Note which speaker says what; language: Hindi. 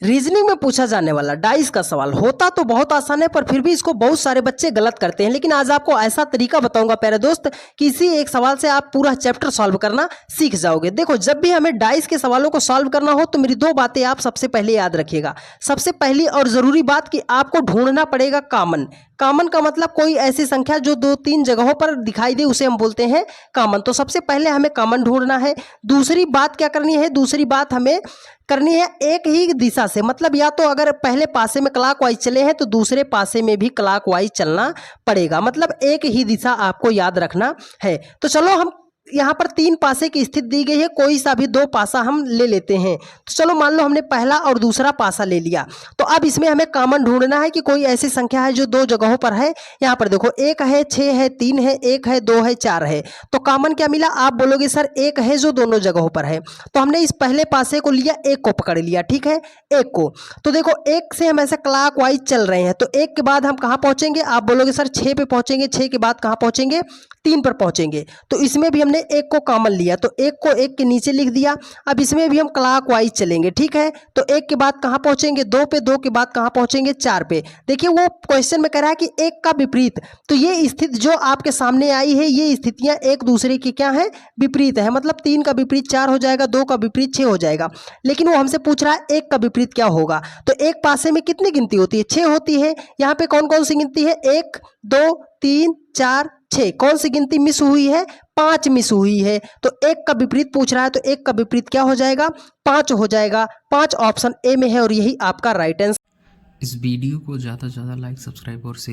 Speaker 1: रीजनिंग में पूछा जाने वाला डाइस का सवाल होता तो बहुत आसान है, पर फिर भी इसको बहुत सारे बच्चे गलत करते हैं। लेकिन आज आपको ऐसा तरीका बताऊंगा प्यारे दोस्त कि इसी एक सवाल से आप पूरा चैप्टर सॉल्व करना सीख जाओगे। देखो, जब भी हमें डाइस के सवालों को सॉल्व करना हो तो मेरी दो बातें आप सबसे पहले याद रखिएगा। सबसे पहली और ज़रूरी बात कि आपको ढूंढना पड़ेगा कॉमन। कॉमन का मतलब कोई ऐसी संख्या जो दो तीन जगहों पर दिखाई दे उसे हम बोलते हैं कॉमन। तो सबसे पहले हमें कॉमन ढूंढना है। दूसरी बात क्या करनी है? दूसरी बात हमें करनी है एक ही दिशा से, मतलब या तो अगर पहले पासे में क्लॉकवाइज चले हैं तो दूसरे पासे में भी क्लॉकवाइज चलना पड़ेगा, मतलब एक ही दिशा आपको याद रखना है। तो चलो, हम यहाँ पर तीन पासे की स्थिति दी गई है, कोई सा भी दो पासा हम ले लेते हैं। तो चलो, मान लो हमने पहला और दूसरा पासा ले लिया। तो अब इसमें हमें कॉमन ढूंढना है कि कोई ऐसी संख्या है जो दो जगहों पर है। यहाँ पर देखो, एक है, 6 है, 3 है, 1 है, 2 है, 4 है। तो कॉमन क्या मिला? आप बोलोगे सर एक है जो दोनों जगहों पर है। तो हमने इस पहले पासे को लिया, एक को पकड़ लिया, ठीक है, एक को। तो देखो, एक से हम ऐसे क्लॉकवाइज चल रहे हैं, तो एक के बाद हम कहाँ पहुंचेंगे? आप बोलोगे सर 6 पे पहुंचेंगे। 6 के बाद कहाँ पहुंचेंगे? 3 पर पहुंचेंगे। तो इसमें भी हमने एक को कॉमन लिया, तो एक को एक के नीचे लिख दिया। अब इसमें भी हम क्लॉकवाइज चलेंगे, ठीक है। तो एक के बाद कहाँ पहुंचेंगे? 2 पे। 2 के बाद कहाँ पहुंचेंगे? 4 पे। देखिए, वो क्वेश्चन में कह रहा है कि एक का विपरीत। तो ये स्थिति जो आपके सामने आई है, ये स्थितियां एक दूसरे की क्या है? विपरीत है। मतलब 3 का विपरीत 4 हो जाएगा, 2 का विपरीत 6 हो जाएगा। लेकिन वो हमसे पूछ रहा है एक का विपरीत क्या होगा। तो एक पासे में कितनी गिनती होती है? 6 होती है। यहाँ पे कौन कौन सी गिनती है? 1 2 3 4 6। कौन सी गिनती मिस हुई है? 5 मिस हुई है। तो एक का विपरीत पूछ रहा है, तो एक का विपरीत क्या हो जाएगा? 5 हो जाएगा। 5 ऑप्शन ए में है और यही आपका राइट आंसर।
Speaker 2: इस वीडियो को ज़्यादा से ज़्यादा लाइक, सब्सक्राइब और शेयर